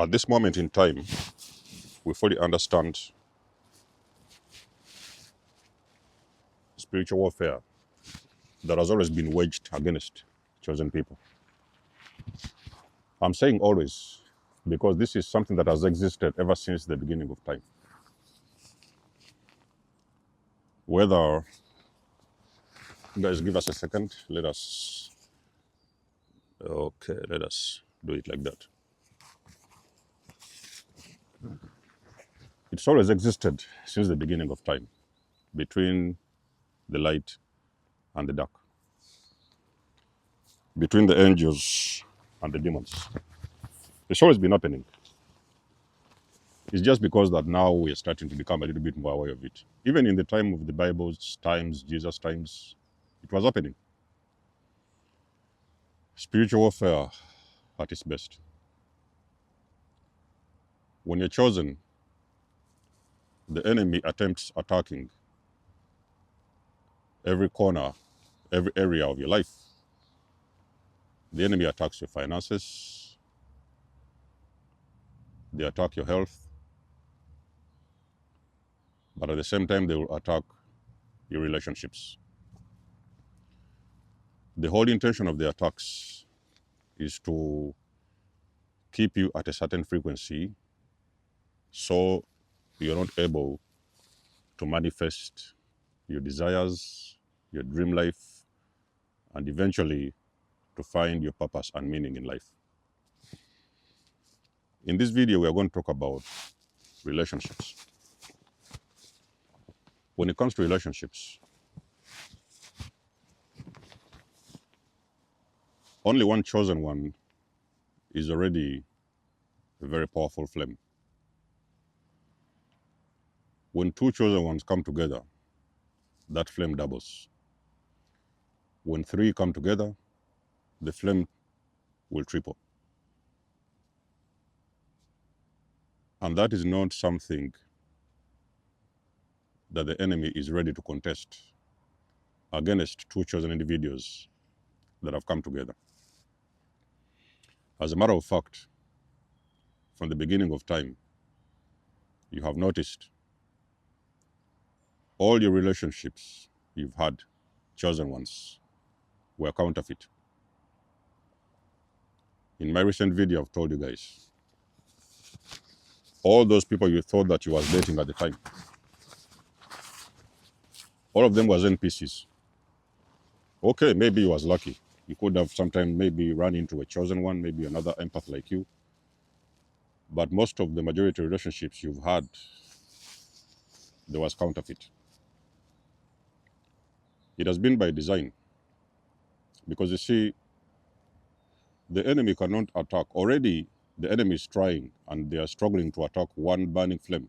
At this moment in time, we fully understand spiritual warfare that has always been waged against chosen people. I'm saying always because this is something that has existed ever since the beginning of time. Whether, guys, give us a second. Let us do it like that. It's always existed since the beginning of time, between the light and the dark, between the angels and the demons. It's always been happening. It's just because that now we are starting to become a little bit more aware of it. Even in the time of the Bible's times, Jesus' times, it was happening. Spiritual warfare at its best. When you're chosen, the enemy attempts attacking every corner, every area of your life. The enemy attacks your finances. They attack your health. But at the same time, they will attack your relationships. The whole intention of the attacks is to keep you at a certain frequency so you're not able to manifest your desires, your dream life, and eventually to find your purpose and meaning in life. In this video, we are going to talk about relationships. When it comes to relationships, only one chosen one is already a very powerful flame. When two chosen ones come together, that flame doubles. When three come together, the flame will triple. And that is not something that the enemy is ready to contest against two chosen individuals that have come together. As a matter of fact, from the beginning of time, you have noticed all your relationships you've had, chosen ones, were counterfeit. In my recent video, I've told you guys, all those people you thought that you was dating at the time, all of them was NPCs. Okay, maybe you was lucky. You could have sometime maybe run into a chosen one, maybe another empath like you. But most of the majority relationships you've had, there was counterfeit. It has been by design. Because you see, the enemy cannot attack. Already, the enemy is trying and they are struggling to attack one burning flame.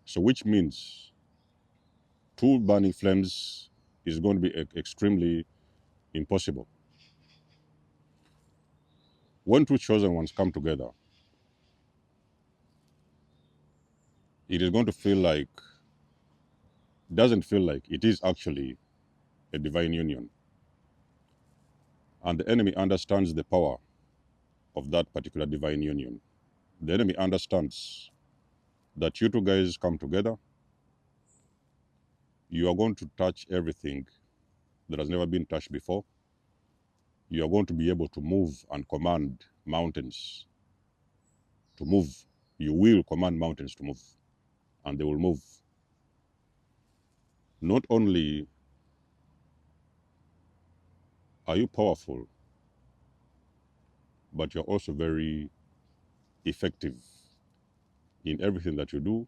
So which means two burning flames is going to be extremely impossible. When two chosen ones come together, it is going to feel like, doesn't feel like, it is actually a divine union. And the enemy understands the power of that particular divine union. The enemy understands that you two guys come together, you are going to touch everything that has never been touched before. You are going to be able to move and command mountains to move. You will command mountains to move, and they will move. Not only are you powerful, but you're also very effective in everything that you do,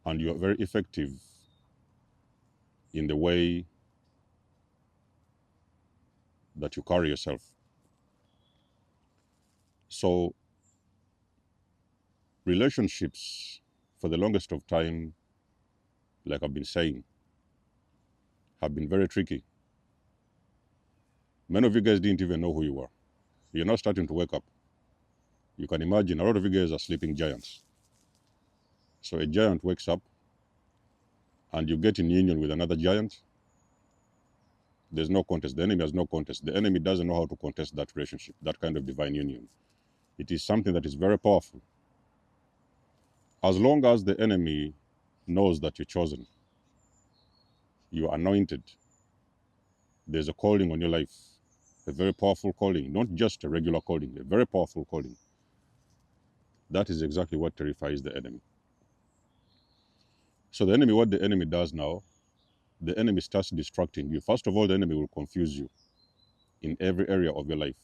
and you're very effective in the way that you carry yourself. So relationships, for the longest of time, like I've been saying, have been very tricky. Many of you guys didn't even know who you were. You're now starting to wake up. You can imagine a lot of you guys are sleeping giants. So a giant wakes up and you get in union with another giant. There's no contest. The enemy has no contest. The enemy doesn't know how to contest that relationship, that kind of divine union. It is something that is very powerful. As long as the enemy knows that you're chosen, you are anointed, there's a calling on your life, a very powerful calling, not just a regular calling, a very powerful calling. That is exactly what terrifies the enemy. So the enemy, what the enemy does now, the enemy starts distracting you. First of all, the enemy will confuse you in every area of your life.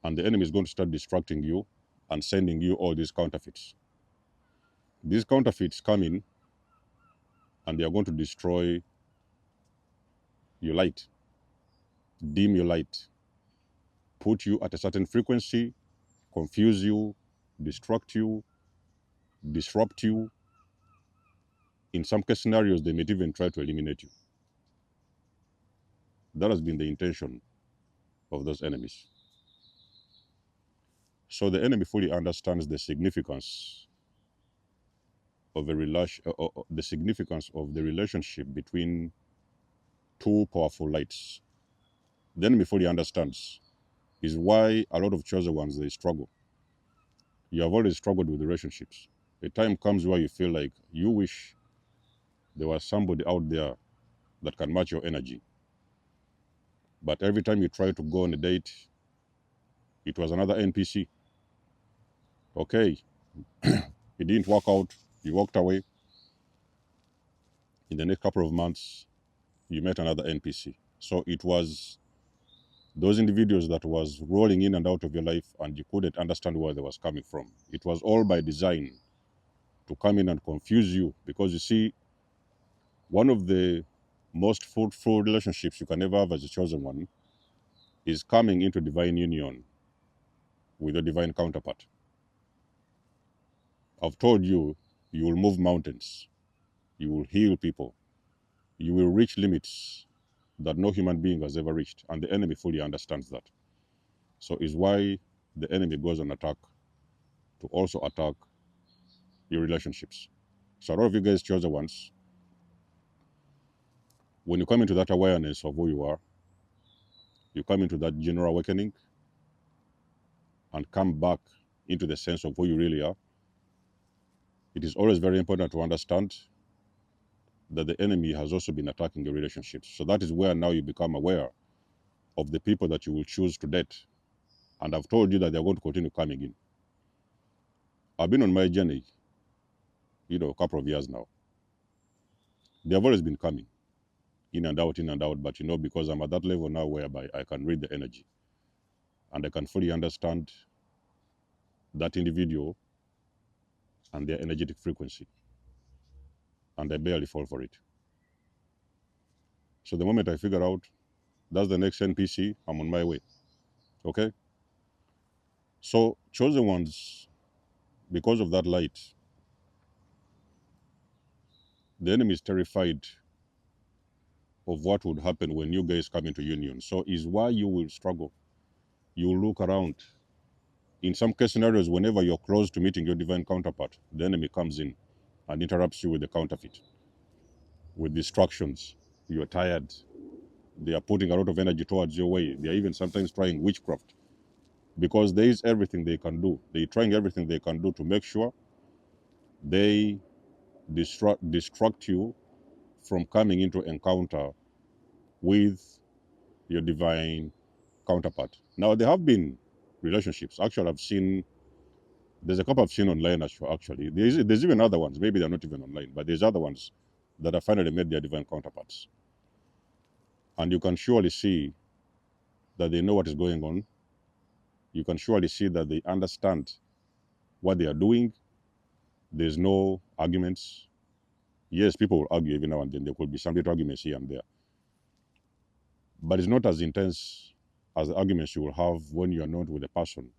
And the enemy is going to start distracting you and sending you all these counterfeits. These counterfeits come in and they are going to destroy your light, dim your light, put you at a certain frequency, confuse you, distract you, disrupt you. In some case scenarios, they may even try to eliminate you. That has been the intention of those enemies. So the enemy fully understands the significance of the significance of the relationship between two powerful lights. The enemy fully understands. Is why a lot of chosen ones they struggle. You have always struggled with relationships. A time comes where you feel like you wish there was somebody out there that can match your energy. But every time you try to go on a date, it was another NPC. Okay, it didn't work out. You walked away. In the next couple of months, you met another NPC. So it was those individuals that was rolling in and out of your life and you couldn't understand where they was coming from. It was all by design to come in and confuse you because you see, one of the most fruitful relationships you can ever have as a chosen one is coming into divine union with your divine counterpart. I've told you, you will move mountains, you will heal people, you will reach limits that no human being has ever reached, and the enemy fully understands that. So is why the enemy goes on attack to also attack your relationships. So a lot of you guys chosen ones, when you come into that awareness of who you are, you come into that general awakening and come back into the sense of who you really are. It is always very important to understand that the enemy has also been attacking your relationships. So that is where now you become aware of the people that you will choose to date. And I've told you that they're going to continue coming in. I've been on my journey, a couple of years now. They have always been coming in and out, but because I'm at that level now whereby I can read the energy and I can fully understand that individual and their energetic frequency. And I barely fall for it. So the moment I figure out that's the next NPC, I'm on my way. Okay? So chosen ones, because of that light, the enemy is terrified of what would happen when you guys come into union. So is why you will struggle. You will look around. In some case scenarios, whenever you're close to meeting your divine counterpart, the enemy comes in and interrupts you with the counterfeit, with distractions. You're tired. They are putting a lot of energy towards your way. They are even sometimes trying witchcraft because there is everything they can do. They're trying everything they can do to make sure they distract you from coming into encounter with your divine counterpart. Now, there have been relationships. Actually, there's a couple I've seen online actually. There's even other ones. Maybe they're not even online, but there's other ones that have finally met their divine counterparts. And you can surely see that they know what is going on. You can surely see that they understand what they are doing. There's no arguments. Yes, people will argue every now and then. There could be some little arguments here and there. But it's not as intense as the arguments you will have when you are not with a person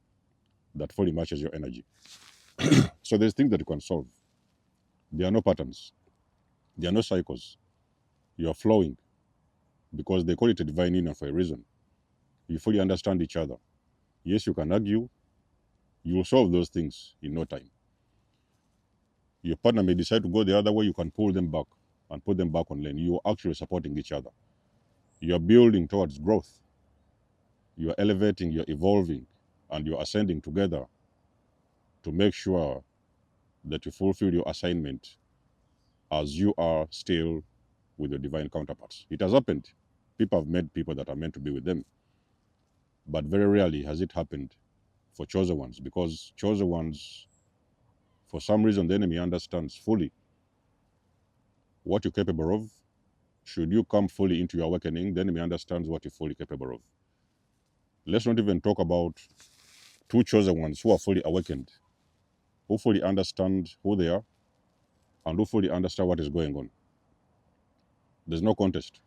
that fully matches your energy. So there's things that you can solve. There are no patterns. There are no cycles. You are flowing because they call it a divine union for a reason. You fully understand each other. Yes, you can argue. You will solve those things in no time. Your partner may decide to go the other way. You can pull them back and put them back on lane. You are actually supporting each other. You're building towards growth. You're elevating, you're evolving, and you're ascending together to make sure that you fulfill your assignment as you are still with your divine counterparts. It has happened. People have met people that are meant to be with them. But very rarely has it happened for chosen ones, because chosen ones, for some reason, the enemy understands fully what you're capable of. Should you come fully into your awakening, the enemy understands what you're fully capable of. Let's not even talk about two chosen ones who are fully awakened, who fully understand who they are, and who fully understand what is going on. There's no contest.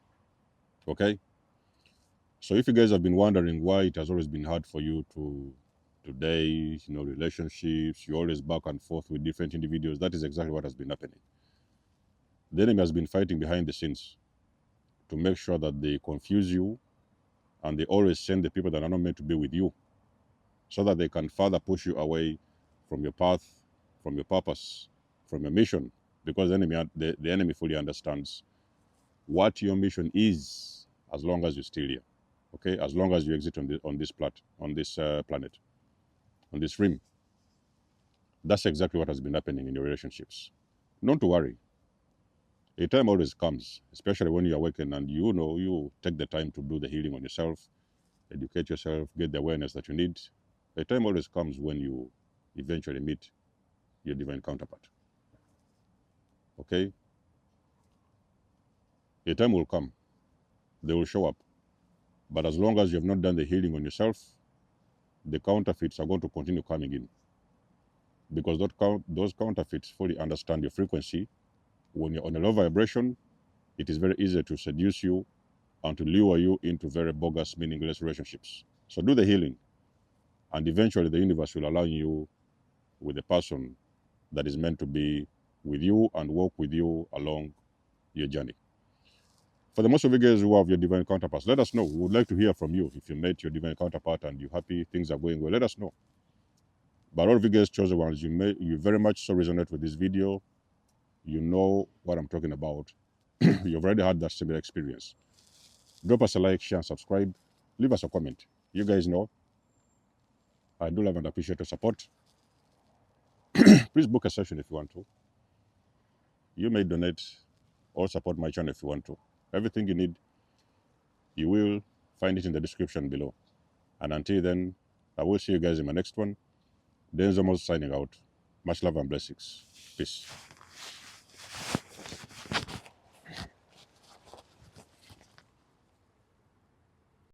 Okay? So if you guys have been wondering why it has always been hard for you to date, relationships, you're always back and forth with different individuals, that is exactly what has been happening. The enemy has been fighting behind the scenes to make sure that they confuse you, and they always send the people that are not meant to be with you, so that they can further push you away from your path, from your purpose, from your mission, because the enemy fully understands what your mission is as long as you're still here. Okay, as long as you exist on this planet, on this rim. That's exactly what has been happening in your relationships. Not to worry. A time always comes, especially when you awaken and you take the time to do the healing on yourself, educate yourself, get the awareness that you need. A time always comes when you eventually meet your divine counterpart. Okay? A time will come. They will show up. But as long as you have not done the healing on yourself, the counterfeits are going to continue coming in. Because those counterfeits fully understand your frequency. When you're on a low vibration, it is very easy to seduce you and to lure you into very bogus, meaningless relationships. So do the healing, and eventually the universe will align you with a person that is meant to be with you and walk with you along your journey. For the most of you guys who have your divine counterparts, let us know. We would like to hear from you. If you met your divine counterpart and you're happy, things are going well, let us know. But all of you guys chosen ones, you very much so resonate with this video. You know what I'm talking about. You've already had that similar experience. Drop us a like, share, and subscribe. Leave us a comment. You guys know I do love and appreciate your support. Please book a session if you want to. You may donate or support my channel if you want to. Everything you need, you will find it in the description below. And until then, I will see you guys in my next one. Denzo Mos signing out. Much love and blessings. Peace.